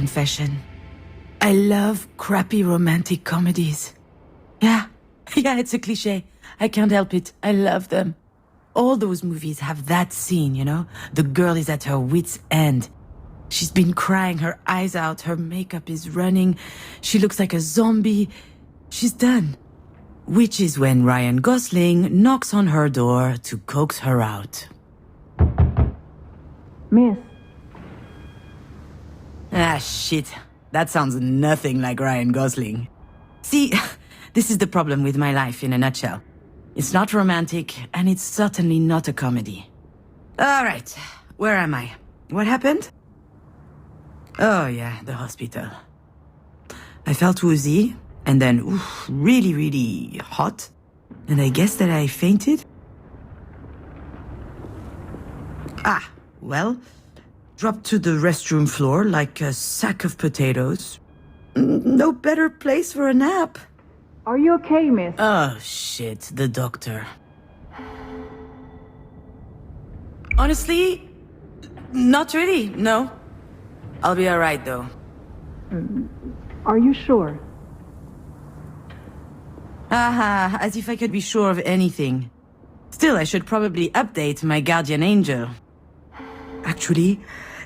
confession. I love crappy romantic comedies. Yeah, it's a cliché. I can't help it. I love them. All those movies have that scene, you know? The girl is at her wit's end. She's been crying her eyes out, her makeup is running, she looks like a zombie. She's done. Which is when Ryan Gosling knocks on her door to coax her out. Miss. Ah, shit. That sounds nothing like Ryan Gosling. See, this is the problem with my life in a nutshell. It's not romantic, and it's certainly not a comedy. All right, where am I? What happened? Oh yeah, the hospital. I felt woozy, and then really, really hot. And I guess that I fainted? Ah, well, dropped to the restroom floor like a sack of potatoes. No better place for a nap. Are you okay, miss? Oh shit, the doctor. Honestly, not really, no. I'll be alright though. Are you sure? Aha, as if I could be sure of anything. Still, I should probably update my guardian angel. Actually,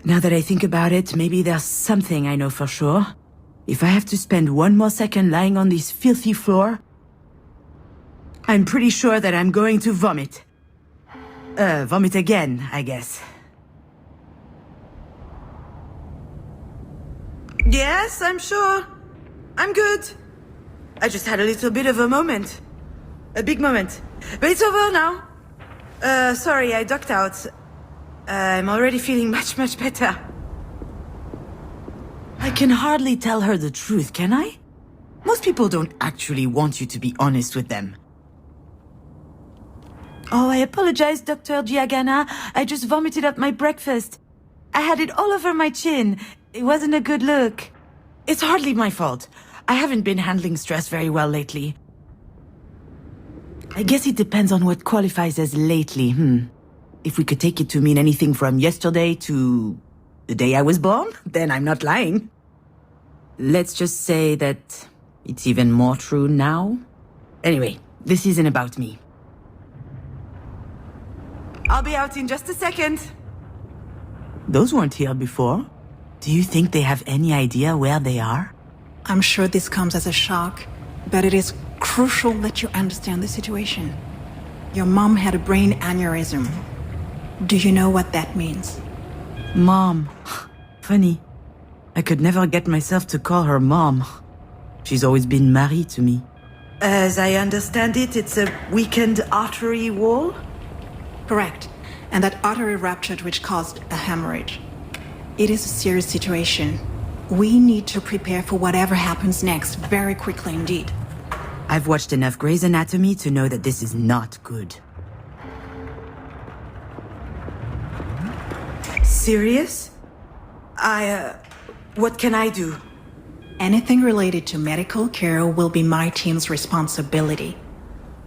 now that I think about it, maybe there's something I know for sure. If I have to spend one more second lying on this filthy floor, I'm pretty sure that I'm going to vomit. Vomit again, I guess. Yes, I'm sure. I'm good. I just had a little bit of a moment. A big moment. But it's over now. Sorry, I ducked out. I'm already feeling much, much better. I can hardly tell her the truth, can I? Most people don't actually want you to be honest with them. Oh, I apologize, Dr. Giagana. I just vomited up my breakfast. I had it all over my chin. It wasn't a good look. It's hardly my fault. I haven't been handling stress very well lately. I guess it depends on what qualifies as lately, If we could take it to mean anything from yesterday to the day I was born, then I'm not lying. Let's just say that it's even more true now. Anyway, this isn't about me. I'll be out in just a second. Those weren't here before. Do you think they have any idea where they are? I'm sure this comes as a shock, but it is crucial that you understand the situation. Your mom had a brain aneurysm. Do you know what that means? Mom. Funny. I could never get myself to call her mom. She's always been Marie to me. As I understand it, it's a weakened artery wall? Correct. And that artery ruptured, which caused a hemorrhage. It is a serious situation. We need to prepare for whatever happens next very quickly indeed. I've watched enough Grey's Anatomy to know that this is not good. Serious? What can I do? Anything related to medical care will be my team's responsibility.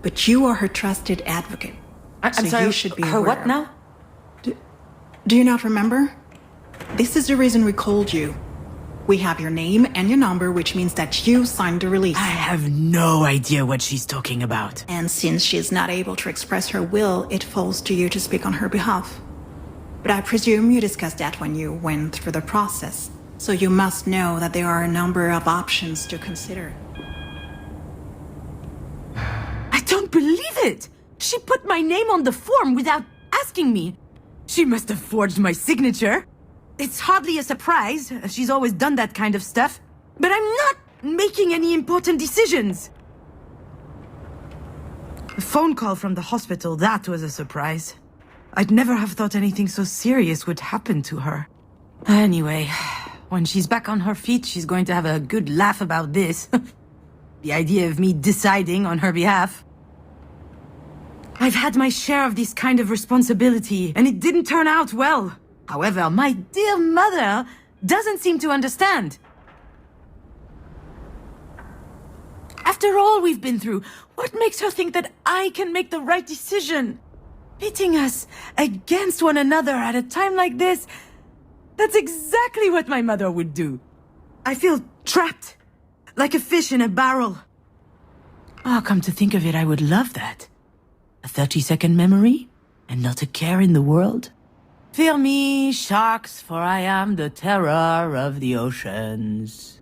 But you are her trusted advocate. I'm sorry, you should be her aware. what now? Do you not remember? This is the reason we called you. We have your name and your number, which means that you signed the release. I have no idea what she's talking about. And since she's not able to express her will, it falls to you to speak on her behalf. But I presume you discussed that when you went through the process. So you must know that there are a number of options to consider. I don't believe it! She put my name on the form without asking me. She must have forged my signature. It's hardly a surprise. She's always done that kind of stuff. But I'm not making any important decisions. A phone call from the hospital, that was a surprise. I'd never have thought anything so serious would happen to her. Anyway, when she's back on her feet, she's going to have a good laugh about this. The idea of me deciding on her behalf. I've had my share of this kind of responsibility, and it didn't turn out well. However, my dear mother doesn't seem to understand. After all we've been through, what makes her think that I can make the right decision? Pitting us against one another at a time like this, that's exactly what my mother would do. I feel trapped. Like a fish in a barrel. Oh, come to think of it, I would love that. A 30-second memory, and not a care in the world. Fear me, sharks, for I am the terror of the oceans.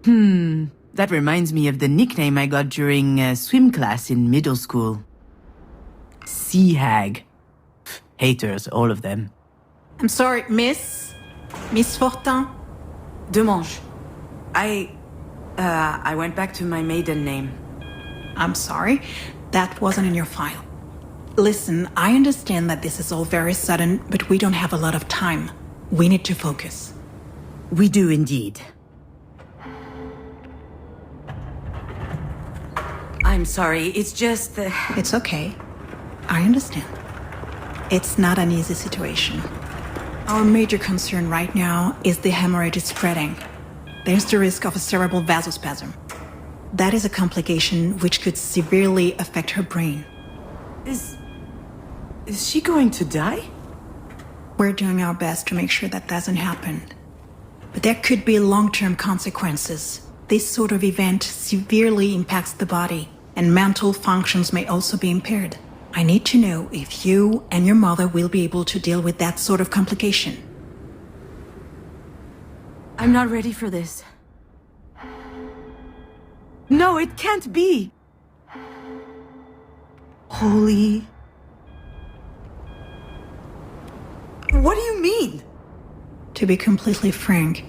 That reminds me of the nickname I got during swim class in middle school. Sea hag. Haters, all of them. I'm sorry, Miss Fortin? Demange. I went back to my maiden name. I'm sorry, that wasn't in your file. Listen, I understand that this is all very sudden, but we don't have a lot of time. We need to focus. We do indeed. I'm sorry, it's just... It's okay. I understand. It's not an easy situation. Our major concern right now is the hemorrhage is spreading. There's the risk of a cerebral vasospasm. That is a complication which could severely affect her brain. Is she going to die? We're doing our best to make sure that doesn't happen. But there could be long-term consequences. This sort of event severely impacts the body, and mental functions may also be impaired. I need to know if you and your mother will be able to deal with that sort of complication. I'm not ready for this. No, it can't be. Holy... What do you mean? To be completely frank,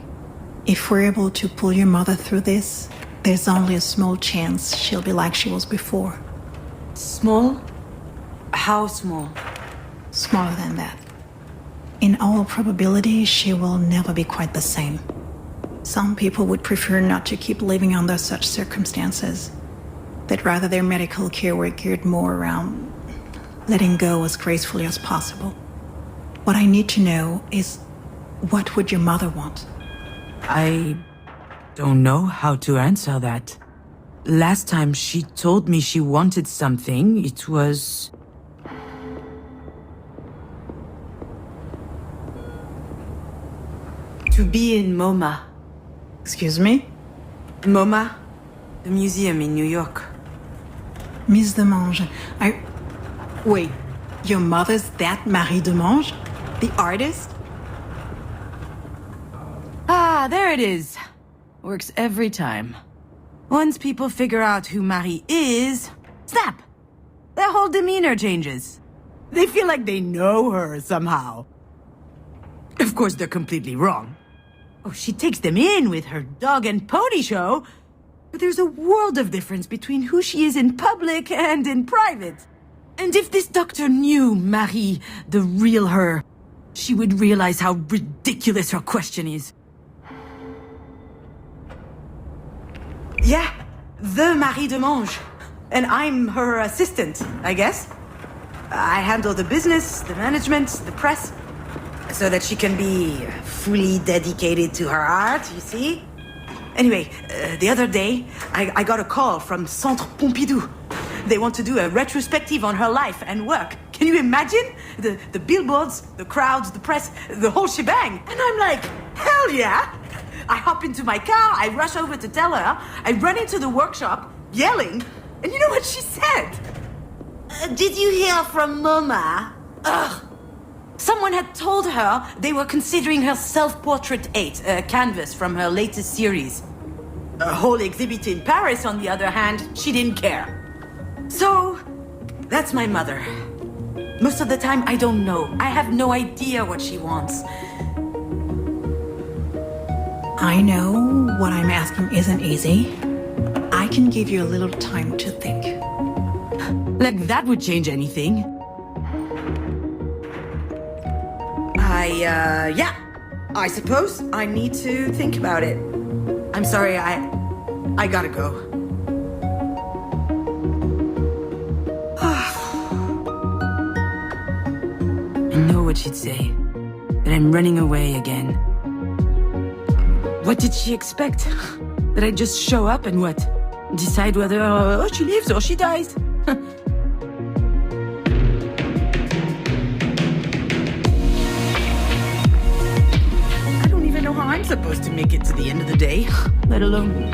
if we're able to pull your mother through this, there's only a small chance she'll be like she was before. Small? How small? Smaller than that. In all probability, she will never be quite the same. Some people would prefer not to keep living under such circumstances. They'd rather their medical care were geared more around letting go as gracefully as possible. What I need to know is, what would your mother want? I don't know how to answer that. Last time she told me she wanted something, it was... to be in MoMA. Excuse me? MoMA? The museum in New York. Miss Demange, Wait, your mother's that Marie Demange? The artist? Ah, there it is. Works every time. Once people figure out who Marie is, snap! Their whole demeanor changes. They feel like they know her somehow. Of course, they're completely wrong. Oh, she takes them in with her dog and pony show, but there's a world of difference between who she is in public and in private. And if this doctor knew Marie, the real her, she would realize how ridiculous her question is. Yeah, the Marie Demange. And I'm her assistant, I guess. I handle the business, the management, the press, so that she can be fully dedicated to her art, you see? Anyway, the other day, I got a call from Centre Pompidou. They want to do a retrospective on her life and work. Can you imagine? The billboards, the crowds, the press, the whole shebang. And I'm like, hell yeah! I hop into my car, I rush over to tell her, I run into the workshop, yelling, and you know what she said? Did you hear from Mama? Ugh. Someone had told her they were considering her Self-Portrait 8, a canvas from her latest series. A whole exhibit in Paris, on the other hand, she didn't care. So, that's my mother. Most of the time, I don't know. I have no idea what she wants. I know what I'm asking isn't easy. I can give you a little time to think. Like that would change anything. Yeah. I suppose I need to think about it. I'm sorry, I gotta go. I know what she'd say. That I'm running away again. What did she expect? That I'd just show up and what? Decide whether she lives or she dies? I don't even know how I'm supposed to make it to the end of the day, let alone...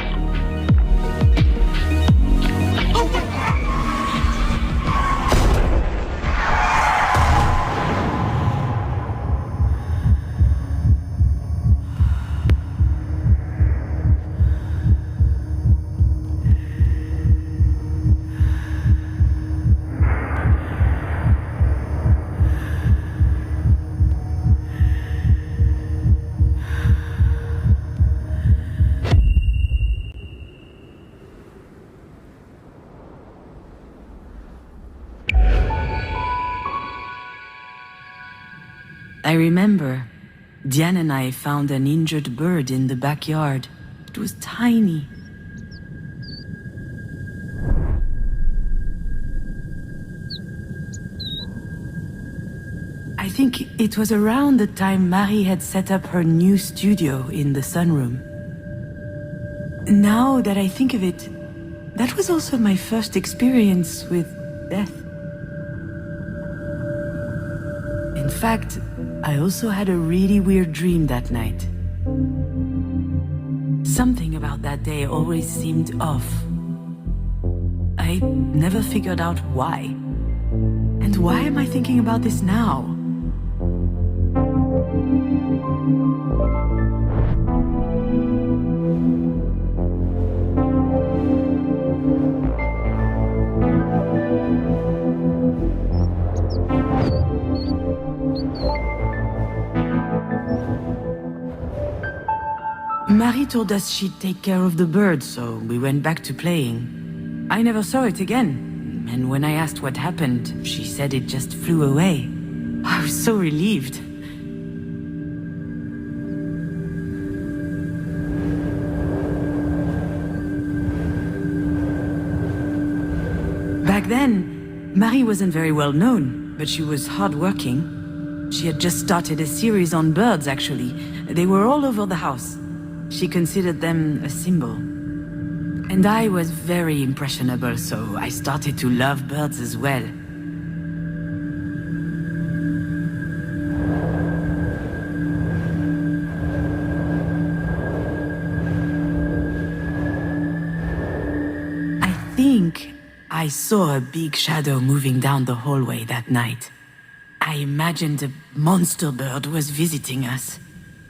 I remember, Diane and I found an injured bird in the backyard. It was tiny. I think it was around the time Marie had set up her new studio in the sunroom. Now that I think of it, that was also my first experience with death. In fact, I also had a really weird dream that night. Something about that day always seemed off. I never figured out why. And why am I thinking about this now? Marie told us she'd take care of the bird, so we went back to playing. I never saw it again, and when I asked what happened, she said it just flew away. I was so relieved. Back then, Marie wasn't very well known, but she was hardworking. She had just started a series on birds, actually. They were all over the house. She considered them a symbol. And I was very impressionable, so I started to love birds as well. I think I saw a big shadow moving down the hallway that night. I imagined a monster bird was visiting us.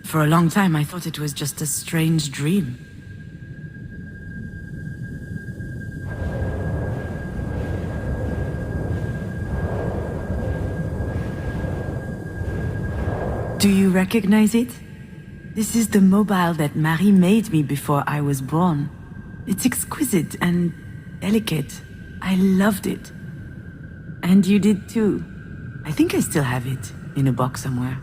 For a long time, I thought it was just a strange dream. Do you recognize it? This is the mobile that Marie made me before I was born. It's exquisite and delicate. I loved it. And you did too. I think I still have it, in a box somewhere.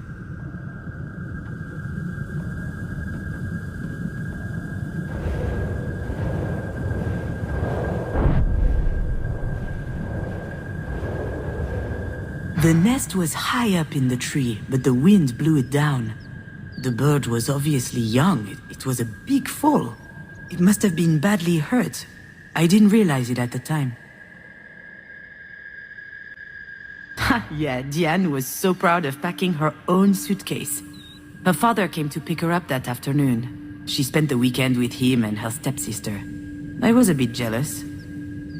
The nest was high up in the tree, but the wind blew it down. The bird was obviously young. It was a big fall. It must have been badly hurt. I didn't realize it at the time. Yeah, Diane was so proud of packing her own suitcase. Her father came to pick her up that afternoon. She spent the weekend with him and her stepsister. I was a bit jealous,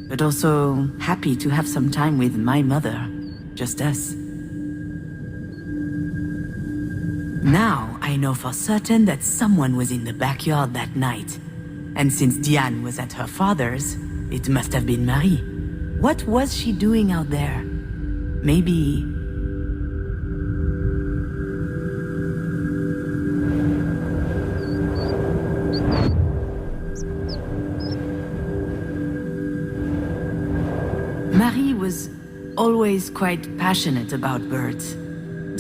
but also happy to have some time with my mother. Just us. Now I know for certain that someone was in the backyard that night. And since Diane was at her father's, it must have been Marie. What was she doing out there? Maybe... Marie was always quite passionate about birds.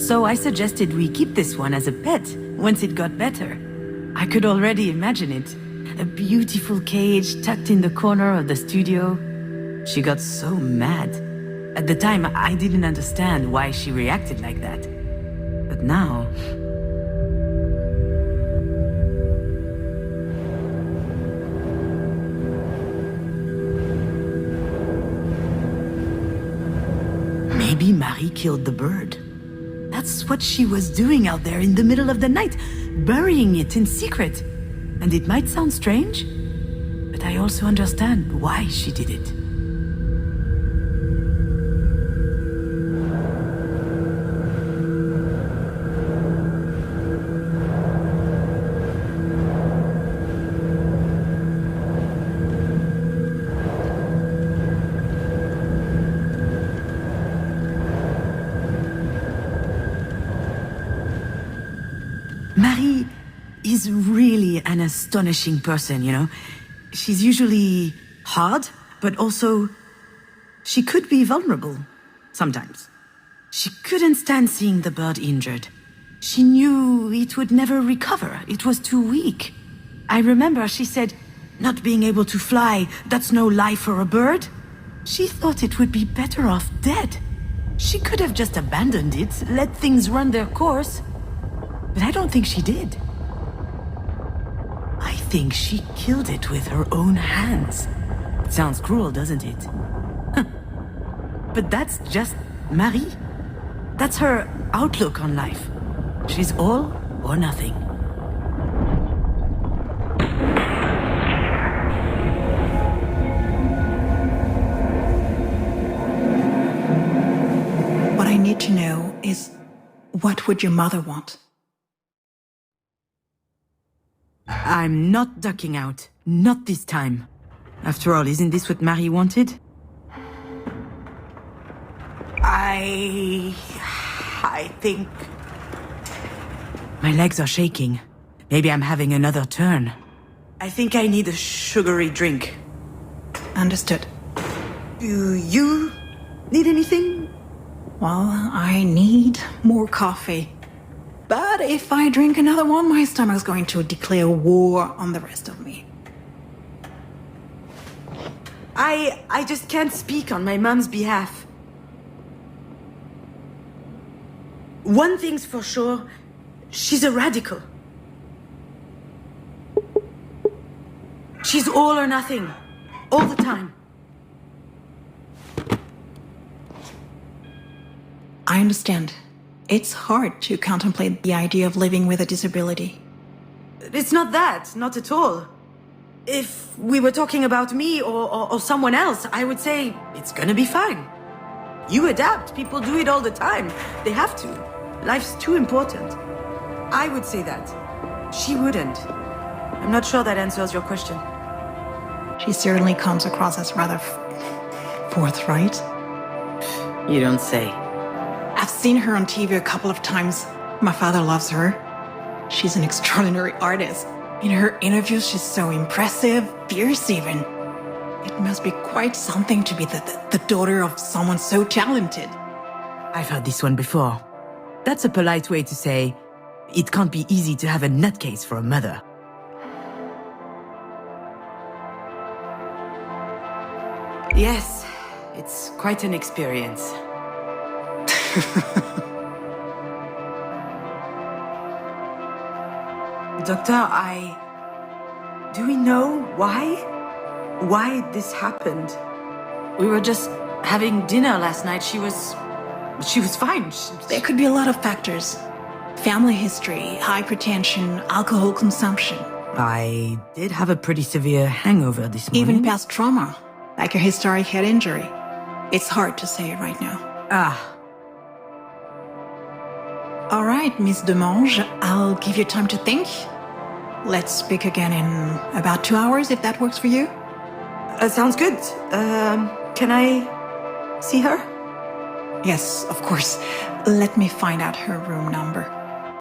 So I suggested we keep this one as a pet once it got better. I could already imagine it. A beautiful cage tucked in the corner of the studio. She got so mad. At the time, I didn't understand why she reacted like that. But now... Maybe Marie killed the bird. That's that's what she was doing out there in the middle of the night, burying it in secret. And it might sound strange, but I also understand why she did it. Marie is really an astonishing person, you know? She's usually hard, but also she could be vulnerable sometimes. She couldn't stand seeing the bird injured. She knew it would never recover. It was too weak. I remember she said, not being able to fly, that's no life for a bird. She thought it would be better off dead. She could have just abandoned it, let things run their course. But I don't think she did. I think she killed it with her own hands. It sounds cruel, doesn't it? But that's just Marie. That's her outlook on life. She's all or nothing. What I need to know is, what would your mother want? I'm not ducking out. Not this time. After all, isn't this what Marie wanted? I think... My legs are shaking. Maybe I'm having another turn. I think I need a sugary drink. Understood. Do you need anything? Well, I need more coffee. But if I drink another one, my stomach's going to declare war on the rest of me. I just can't speak on my mom's behalf. One thing's for sure, she's a radical. She's all or nothing, all the time. I understand. It's hard to contemplate the idea of living with a disability. It's not that, not at all. If we were talking about me or someone else, I would say it's gonna be fine. You adapt, people do it all the time. They have to. Life's too important. I would say that. She wouldn't. I'm not sure that answers your question. She certainly comes across as rather forthright. You don't say. I've seen her on TV a couple of times. My father loves her. She's an extraordinary artist. In her interviews, she's so impressive, fierce even. It must be quite something to be the daughter of someone so talented. I've heard this one before. That's a polite way to say, it can't be easy to have a nutcase for a mother. Yes, it's quite an experience. Doctor, do we know why this happened? We were just having dinner last night. She was fine. There could be a lot of factors. Family history, hypertension, alcohol consumption. I did have a pretty severe hangover this morning. Even past trauma, like a historic head injury. It's hard to say right now. All right, Miss Demange, I'll give you time to think. Let's speak again in about 2 hours, if that works for you. Sounds good. Can I see her? Yes, of course. Let me find out her room number.